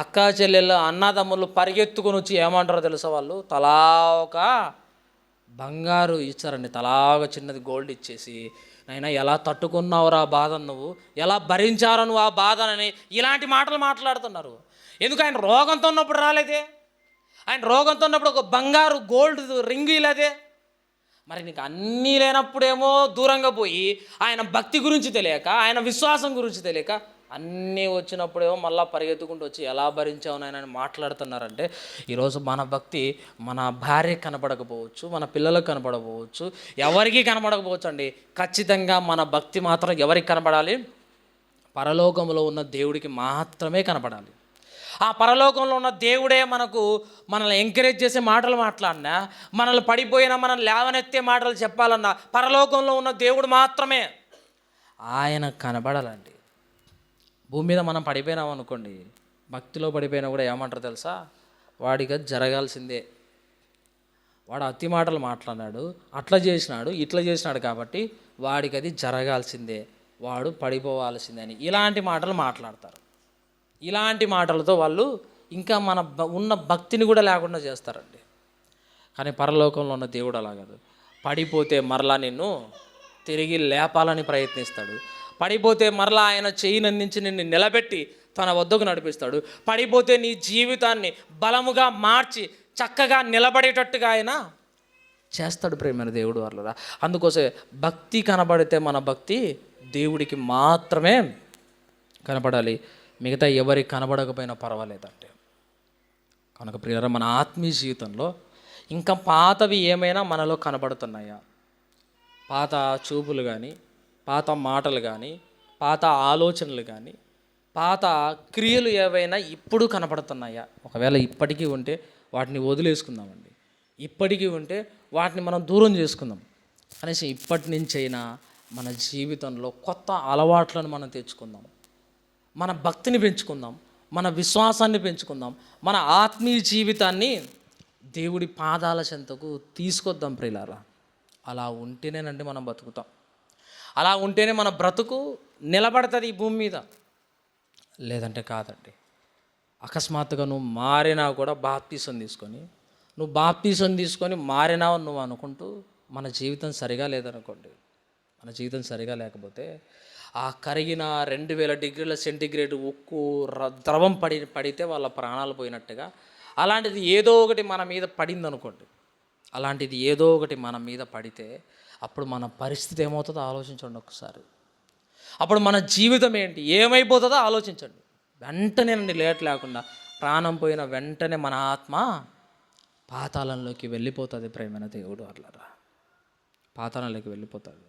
అక్కా చెల్లెళ్ళు అన్నదమ్ములు పరిగెత్తుకొని వచ్చి ఏమంటారో తెలుసా? వాళ్ళు తలా ఒక బంగారు ఇచ్చారండి, తలా ఒక చిన్నది గోల్డ్ ఇచ్చేసి, నైనా ఎలా తట్టుకున్నావురా బాధను, నువ్వు ఎలా భరించారు నువ్వు ఆ బాధనని ఇలాంటి మాటలు మాట్లాడుతున్నారు. ఎందుకు? ఆయన రోగంతో ఉన్నప్పుడు రాలేదే, ఆయన రోగంతో ఉన్నప్పుడు ఒక బంగారు గోల్డ్ రింగ్ ఇలాదే, మరి నీకు అన్నీ లేనప్పుడేమో దూరంగా పోయి ఆయన భక్తి గురించి తెలియక, ఆయన విశ్వాసం గురించి తెలియక, అన్నీ వచ్చినప్పుడేమో మళ్ళీ పరిగెత్తుకుంటూ వచ్చి ఎలా భరించావు నాయన అని మాట్లాడుతున్నారంటే, ఈరోజు మన భక్తి మన భార్యకి కనపడకపోవచ్చు, మన పిల్లలకు కనపడకపోవచ్చు, ఎవరికి కనపడకపోవచ్చు అండి. ఖచ్చితంగా మన భక్తి మాత్రం ఎవరికి కనపడాలి? పరలోకంలో ఉన్న దేవుడికి మాత్రమే కనపడాలి. ఆ పరలోకంలో ఉన్న దేవుడే మనల్ని ఎంకరేజ్ చేసే మాటలు మాట్లాడినా, మనల్ని పడిపోయినా మనల్ని లేవనెత్తే మాటలు చెప్పాలన్నా పరలోకంలో ఉన్న దేవుడు మాత్రమే ఆయన కనబడాలండి. భూమి మీద మనం పడిపోయినాం అనుకోండి, భక్తిలో పడిపోయినా కూడా ఏమంటారు తెలుసా? వాడిగా జరగాల్సిందే, వాడు అతి మాటలు మాట్లాడినాడు, అట్లా చేసినాడు, ఇట్లా చేసినాడు కాబట్టి వాడికి అది జరగాల్సిందే, వాడు పడిపోవాల్సిందే అని ఇలాంటి మాటలు మాట్లాడతారు. ఇలాంటి మాటలతో వాళ్ళు ఇంకా మన ఉన్న భక్తిని కూడా లేకుండా చేస్తారండి. కానీ పరలోకంలో ఉన్న దేవుడు అలా కాదు. పడిపోతే మరలా నిన్ను తిరిగి లేపాలని ప్రయత్నిస్తాడు. పడిపోతే మరలా ఆయన చెయ్యినందించి నిన్ను నిలబెట్టి తన వద్దకు నడిపిస్తాడు. పడిపోతే నీ జీవితాన్ని బలముగా మార్చి చక్కగా నిలబడేటట్టుగా ఆయన చేస్తాడు ప్రేమైన దేవుడు వాళ్ళరా. అందుకోసం భక్తి కనబడితే మన భక్తి దేవుడికి మాత్రమే కనపడాలి, మిగతా ఎవరికి కనబడకపోయినా పర్వాలేదంటే. కనుక ప్రియులారా, మన ఆత్మీయ జీవితంలో ఇంకా పాతవి ఏమైనా మనలో కనబడుతున్నాయా? పాత చూపులు కానీ, పాత మాటలు కానీ, పాత ఆలోచనలు కానీ, పాత క్రియలు ఏవైనా ఇప్పుడు కనపడుతున్నాయా? ఒకవేళ ఇప్పటికీ ఉంటే వాటిని వదిలేసుకుందామండి. ఇప్పటికీ ఉంటే వాటిని మనం దూరం చేసుకుందాం అనేసి ఇప్పటి నుంచైనా మన జీవితంలో కొత్త అలవాట్లను మనం తెచ్చుకుందాం, మన భక్తిని పెంచుకుందాం, మన విశ్వాసాన్ని పెంచుకుందాం, మన ఆత్మీయ జీవితాన్ని దేవుడి పాదాల చెంతకు తీసుకొద్దాం ప్రియులారా. అలా ఉంటేనేనండి మనం బతుకుతాం. అలా ఉంటేనే మన బ్రతుకు నిలబడుతుంది ఈ భూమి మీద, లేదంటే కాదండి. అకస్మాత్తుగా నువ్వు మారినా కూడా నువ్వు బాప్తీసం తీసుకొని మారినావు నువ్వు అనుకుంటూ మన జీవితం సరిగా లేదనుకోండి, మన జీవితం సరిగా లేకపోతే ఆ కరిగిన 2000 డిగ్రీల సెంటిగ్రేడ్ ఉక్కు ద్రవం పడితే వాళ్ళ ప్రాణాలు పోయినట్టుగా అలాంటిది ఏదో ఒకటి మన మీద పడింది అనుకోండి, అలాంటిది ఏదో ఒకటి మన మీద పడితే అప్పుడు మన పరిస్థితి ఏమవుతుందో ఆలోచించండి ఒకసారి. అప్పుడు మన జీవితం ఏంటి ఏమైపోతుందో ఆలోచించండి. వెంటనే లేట్ లేకుండా ప్రాణం పోయిన వెంటనే మన ఆత్మ పాతాళంలోకి వెళ్ళిపోతుంది ప్రేమైన దేవుడు అట్లరా, పాతాళంలోకి వెళ్ళిపోతుంది.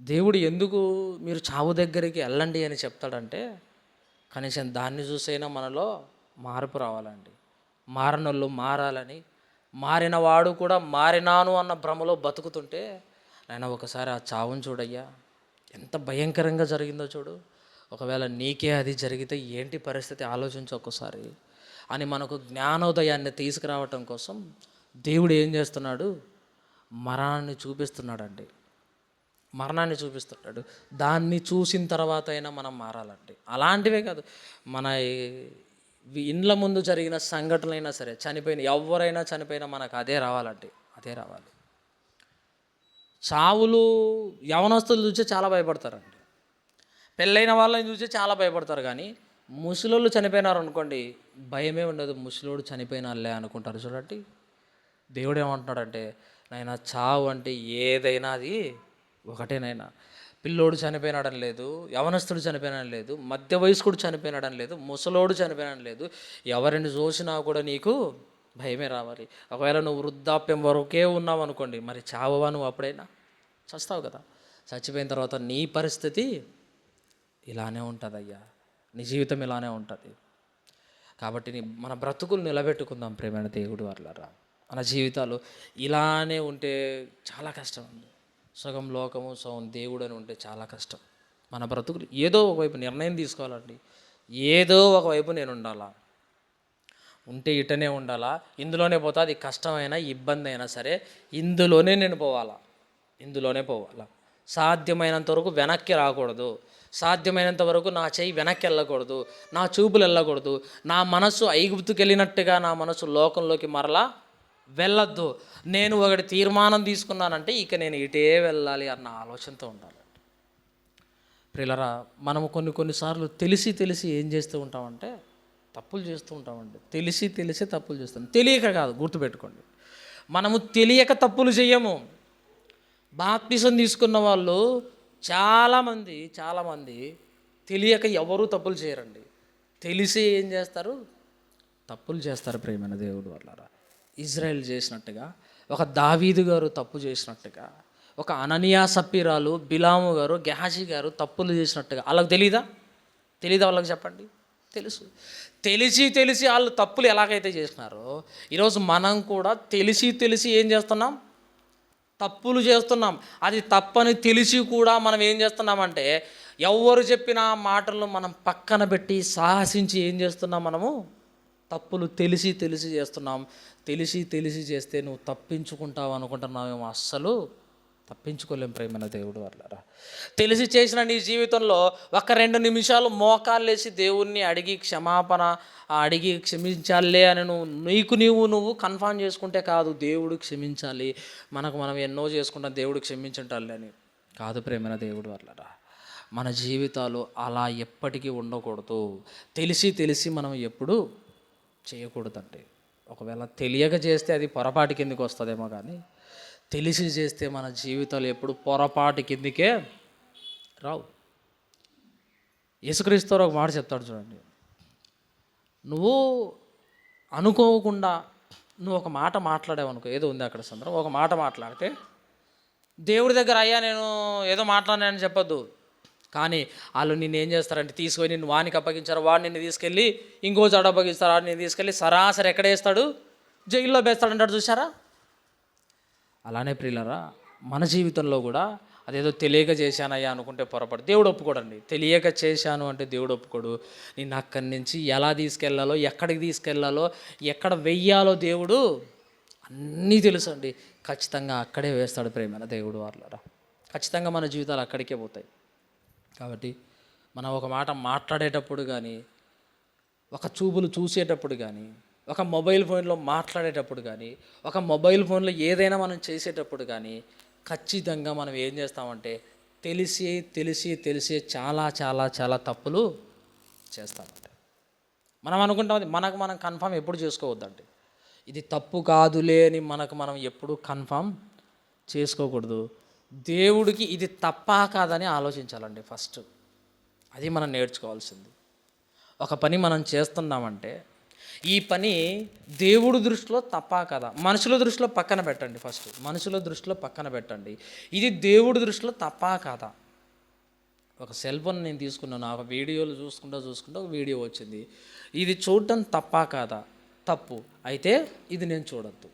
దేవుడు ఎందుకు మీరు చావు దగ్గరికి వెళ్ళండి అని చెప్తాడంటే, కనీసం దాన్ని చూసైనా మనలో మార్పు రావాలండి. మారనోళ్ళు మారాలని, మారిన వాడు కూడా మారినాను అన్న భ్రమలో బతుకుతుంటే, నాయన ఒకసారి ఆ చావును చూడయ్యా, ఎంత భయంకరంగా జరిగిందో చూడు, ఒకవేళ నీకే అది జరిగితే ఏంటి పరిస్థితి ఆలోచించు ఒక్కసారి అని మనకు జ్ఞానోదయాన్ని తీసుకురావటం కోసం దేవుడు ఏం చేస్తున్నాడు? మరణాన్ని చూపిస్తున్నాడండి. మరణాన్ని చూపిస్తున్నాడు. దాన్ని చూసిన తర్వాత అయినా మనం మారాలండి. అలాంటివే కాదు, మన ఇండ్ల ముందు జరిగిన సంఘటనలైనా సరే, ఎవరైనా చనిపోయినా మనకు అదే రావాలండి, అదే రావాలి. చావులు యవనస్తులు చూసి చాలా భయపడతారండి, పెళ్ళైన వాళ్ళని చూసి చాలా భయపడతారు. కానీ ముసలోళ్ళు చనిపోయినారు అనుకోండి, భయమే ఉండదు. ముసలోడు చనిపోయినాలే అనుకుంటారు చూడండి. దేవుడు ఏమంటున్నాడంటే, నాయన చావు అంటే ఏదైనా అది ఒకటేనైనా. పిల్లోడు చనిపోయినాడని లేదు, యవనస్తుడు చనిపోయినాడని లేదు, మధ్య వయస్కుడు చనిపోయినాడని లేదు, ముసలోడు చనిపోయినాడని లేదు. ఎవరిని చూసినా కూడా నీకు భయమే రావాలి. ఒకవేళ నువ్వు వృద్ధాప్యం వరకే ఉన్నావు అనుకోండి, మరి చావవా నువ్వు? అప్పుడైనా చస్తావు కదా. చచ్చిపోయిన తర్వాత నీ పరిస్థితి ఇలానే ఉంటుందయ్యా, నీ జీవితం ఇలానే ఉంటుంది. కాబట్టి మన బ్రతుకులు నిలబెట్టుకుందాం ప్రేమైన దేవుడు వాళ్ళరా. మన జీవితాలు ఇలానే ఉంటే చాలా కష్టం ఉంది. సగం లోకము సగం దేవుడు అని ఉంటే చాలా కష్టం. మన బ్రతుకులు ఏదో ఒకవైపు నిర్ణయం తీసుకోవాలండి. ఏదో ఒకవైపు నేను ఉండాలా, ఉంటే ఇటనే ఉండాలా, ఇందులోనే పోతా. అది కష్టమైనా ఇబ్బంది అయినా సరే ఇందులోనే నేను ఇందులోనే పోవాలా. సాధ్యమైనంత వరకు వెనక్కి రాకూడదు, సాధ్యమైనంత వరకు నా చెయ్యి వెనక్కి వెళ్ళకూడదు, నా చూపులు వెళ్ళకూడదు, నా మనసు ఐగుప్తుకి వెళ్ళినట్టుగా నా మనసు లోకంలోకి మరలా వెళ్ళొద్దు. నేను ఒకటి తీర్మానం తీసుకున్నానంటే ఇక నేను ఇటే వెళ్ళాలి అన్న ఆలోచనతో ఉండాలి. ప్రియులారా, మనము కొన్నిసార్లు తెలిసి ఏం చేస్తూ ఉంటామంటే తప్పులు చేస్తూ ఉంటామండి. తెలిసి తప్పులు చేస్తాం, తెలియక కాదు, గుర్తుపెట్టుకోండి. మనము తెలియక తప్పులు చేయము. బాప్తిసం తీసుకున్న వాళ్ళు చాలామంది తెలియక ఎవరూ తప్పులు చేయరండి. తెలిసి ఏం చేస్తారు? తప్పులు చేస్తారు. ప్రియమైన దేవుడు వాళ్ళారా, ఇజ్రాయెల్ చేసినట్టుగా, ఒక దావీదు గారు తప్పు చేసినట్టుగా, ఒక అననీయా సప్పీరాలు, బిలాము గారు, గెహాజీ గారు తప్పులు చేసినట్టుగా వాళ్ళకి తెలీదా వాళ్ళకి చెప్పండి. తెలుసు. తెలిసి వాళ్ళు తప్పులు ఎలాగైతే చేసినారో ఈరోజు మనం కూడా తెలిసి ఏం చేస్తున్నాం? తప్పులు చేస్తున్నాం. అది తప్పని తెలిసి కూడా మనం ఏం చేస్తున్నామంటే ఎవరు చెప్పిన మాటలను మనం పక్కన పెట్టి సాహసించి ఏం చేస్తున్నాం? మనము తప్పులు తెలిసి చేస్తున్నాం. తెలిసి చేస్తే నువ్వు తప్పించుకుంటావు అనుకుంటున్నావేమో, అస్సలు తప్పించుకోలేం ప్రియమైన దేవుడు వాళ్ళారా. తెలిసి చేసిన నీ జీవితంలో 1-2 నిమిషాలు మోకాళ్ళేసి దేవుణ్ణి అడిగి క్షమాపణ అడిగి క్షమించాలే అని నువ్వు కన్ఫర్మ్ చేసుకుంటే కాదు. దేవుడు క్షమించాలి, మనం ఎన్నో చేసుకుంటాం, దేవుడు క్షమించటాలి అని కాదు ప్రియమైన దేవుడు వాళ్ళారా. మన జీవితాలు అలా ఎప్పటికీ ఉండకూడదు. తెలిసి మనం ఎప్పుడు చేయకూడదండి. ఒకవేళ తెలియక చేస్తే అది పొరపాటు కిందకి వస్తుందేమో, కానీ తెలిసి చేస్తే మన జీవితాలు ఎప్పుడు పొరపాటు కిందికే రావు. యేసుక్రీస్తు ఒక మాట చెప్తాడు చూడండి, నువ్వు అనుకోకుండా నువ్వు ఒక మాట మాట్లాడావు అనుకో, ఏదో ఉంది అక్కడ సందర్భం, ఒక మాట మాట్లాడితే దేవుడి దగ్గర అయ్యా నేను ఏదో మాట్లాడానని చెప్పొద్దు. కానీ వాళ్ళు నిన్ను ఏం చేస్తారంటే తీసుకొని నిన్ను వానికి అప్పగించారు, వాడు నిన్ను తీసుకెళ్ళి ఇంకో చోట అప్పగిస్తారు, వాడిని తీసుకెళ్ళి సరాసరి ఎక్కడ వేస్తాడు? జైల్లో వేస్తాడంటాడు. చూసారా? అలానే ప్రియులారా, మన జీవితంలో కూడా అదేదో తెలియక చేశానయ్యా అనుకుంటే పొరపాటు. దేవుడు ఒప్పుకోడండి. తెలియక చేశాను అంటే దేవుడు ఒప్పుకోడు. నేను అక్కడి నుంచి ఎలా తీసుకెళ్లాలో, ఎక్కడికి తీసుకెళ్లాలో, ఎక్కడ వెయ్యాలో దేవుడు అన్నీ తెలుసు అండి. ఖచ్చితంగా అక్కడే వేస్తాడు ప్రేమైన దేవుడు వాళ్ళరా. ఖచ్చితంగా మన జీవితాలు అక్కడికే పోతాయి. కాబట్టి మనం ఒక మాట మాట్లాడేటప్పుడు కానీ, ఒక చూపులు చూసేటప్పుడు కానీ, ఒక మొబైల్ ఫోన్లో మాట్లాడేటప్పుడు కానీ, ఒక మొబైల్ ఫోన్లో ఏదైనా మనం చేసేటప్పుడు కానీ ఖచ్చితంగా మనం ఏం చేస్తామంటే తెలిసి చాలా తప్పులు చేస్తామంటే మనం అనుకుంటాం. మనం కన్ఫర్మ్ ఎప్పుడు చేసుకోవద్దండి. ఇది తప్పు కాదులే అని మనం ఎప్పుడు కన్ఫర్మ్ చేసుకోకూడదు. దేవుడికి ఇది తప్పా కాదని ఆలోచించాలండి ఫస్ట్. అది మనం నేర్చుకోవాల్సింది. ఒక పని మనం చేస్తున్నామంటే ఈ పని దేవుడి దృష్టిలో తప్పా కదా, మనుషుల దృష్టిలో పక్కన పెట్టండి. ఫస్ట్ మనుషుల దృష్టిలో పక్కన పెట్టండి, ఇది దేవుడి దృష్టిలో తప్పా కాదా. ఒక సెల్ ఫోన్ నేను తీసుకున్నాను, ఆ వీడియోలు చూసుకుంటూ ఒక వీడియో వచ్చింది. ఇది చూడటం తప్పా కాదా? తప్పు. అయితే ఇది నేను చూడొద్దు.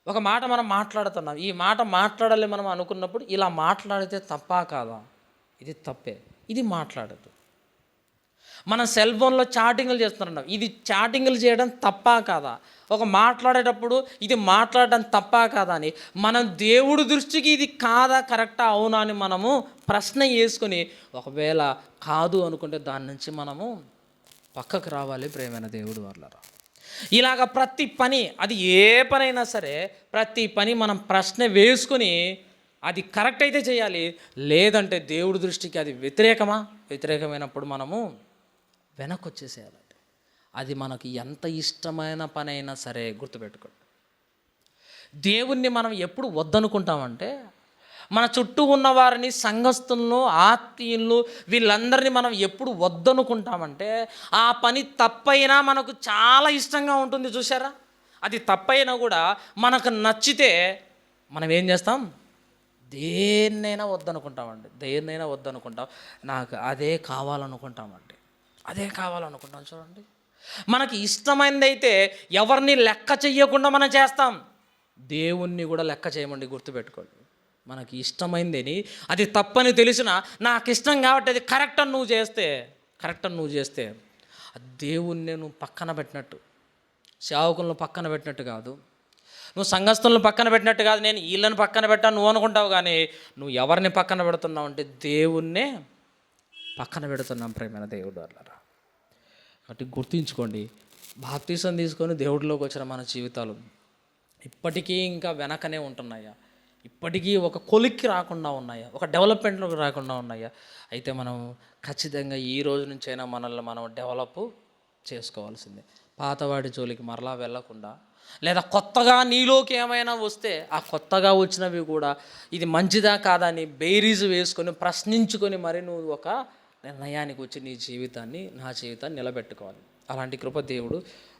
ఒక మాట మనం మాట్లాడుతున్నాం, ఈ మాట మాట్లాడాలి మనం అనుకున్నప్పుడు ఇలా మాట్లాడితే తప్పా కాదా? ఇది తప్పే, ఇది మాట్లాడద్దు. మనం సెల్ ఫోన్లో చాటింగ్లు చేస్తున్నాం, ఇది చాటింగ్లు చేయడం తప్పా కాదా? ఒక మాట్లాడేటప్పుడు ఇది మాట్లాడడం తప్పా కాదా అని మనం దేవుడి దృష్టికి ఇది కాదా, కరెక్టా, అవునా అని మనము ప్రశ్న వేసుకొని ఒకవేళ కాదు అనుకుంటే దాని నుంచి మనము పక్కకు రావాలి ప్రియమైన దేవుడు వాళ్ళరా. ఇలాగ ప్రతి పని, అది ఏ పనైనా సరే, ప్రతి పని మనం ప్రశ్న వేసుకొని అది కరెక్ట్ అయితే చేయాలి, లేదంటే దేవుడి దృష్టికి అది వ్యతిరేకమైనప్పుడు మనము వెనక్కి వచ్చేసేయాలండి. అది మనకు ఎంత ఇష్టమైన పని అయినా సరే గుర్తుపెట్టుకోండి. దేవుణ్ణి మనం ఎప్పుడు వద్దనుకుంటామంటే మన చుట్టూ ఉన్న వారిని, సంఘస్థులను, ఆత్మీయులను, వీళ్ళందరినీ మనం ఎప్పుడు వద్దనుకుంటామంటే ఆ పని తప్పైనా మనకు చాలా ఇష్టంగా ఉంటుంది. చూసారా? అది తప్పైనా కూడా మనకు నచ్చితే మనం ఏం చేస్తాం? దేన్నైనా వద్దనుకుంటాం. నాకు అదే కావాలనుకుంటామండి. చూడండి, మనకి ఇష్టమైనది అయితే ఎవరిని లెక్క చెయ్యకుండా మనం చేస్తాం. దేవుణ్ణి కూడా లెక్క చేయమండి, గుర్తుపెట్టుకోండి. మనకి ఇష్టమైందని, అది తప్పని తెలిసినా నాకు ఇష్టం కాబట్టి అది కరెక్ట్ అని నువ్వు చేస్తే అది దేవుణ్ణి నువ్వు పక్కన పెట్టినట్టు, సేవకులను పక్కన పెట్టినట్టు కాదు, నువ్వు సంఘస్థులను పక్కన పెట్టినట్టు కాదు. నేను వీళ్ళని పక్కన పెట్టాను నువ్వు అనుకుంటావు, కానీ నువ్వు ఎవరిని పక్కన పెడుతున్నావు అంటే దేవుణ్ణే పక్కన పెడుతున్నాం ప్రేమైన దేవుడు అన్నారా. కాబట్టి గుర్తుంచుకోండి, బాప్తీసం తీసుకొని దేవుడిలోకి వచ్చిన మన జీవితాలు ఇప్పటికీ ఇంకా వెనకనే ఉంటున్నాయా? ఇప్పటికీ ఒక కొలిక్కి రాకుండా ఉన్నాయా? ఒక డెవలప్మెంట్లోకి రాకుండా ఉన్నాయా? అయితే మనం ఖచ్చితంగా ఈ రోజు నుంచైనా మనల్ని మనం డెవలప్ చేసుకోవాల్సిందే. పాతవాడి జోలికి మరలా వెళ్ళకుండా, లేదా కొత్తగా నీలోకి ఏమైనా వస్తే ఆ కొత్తగా వచ్చినవి కూడా ఇది మంచిదా కాదా అని బేరీజు వేసుకొని ప్రశ్నించుకొని మరి నువ్వు ఒక నిర్ణయానికి వచ్చి నీ జీవితాన్ని, నా జీవితాన్ని నిలబెట్టుకోవాలి. అలాంటి కృప దేవుడు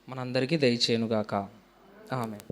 మనందరికీ దయచేయునుగాక. ఆమేన్.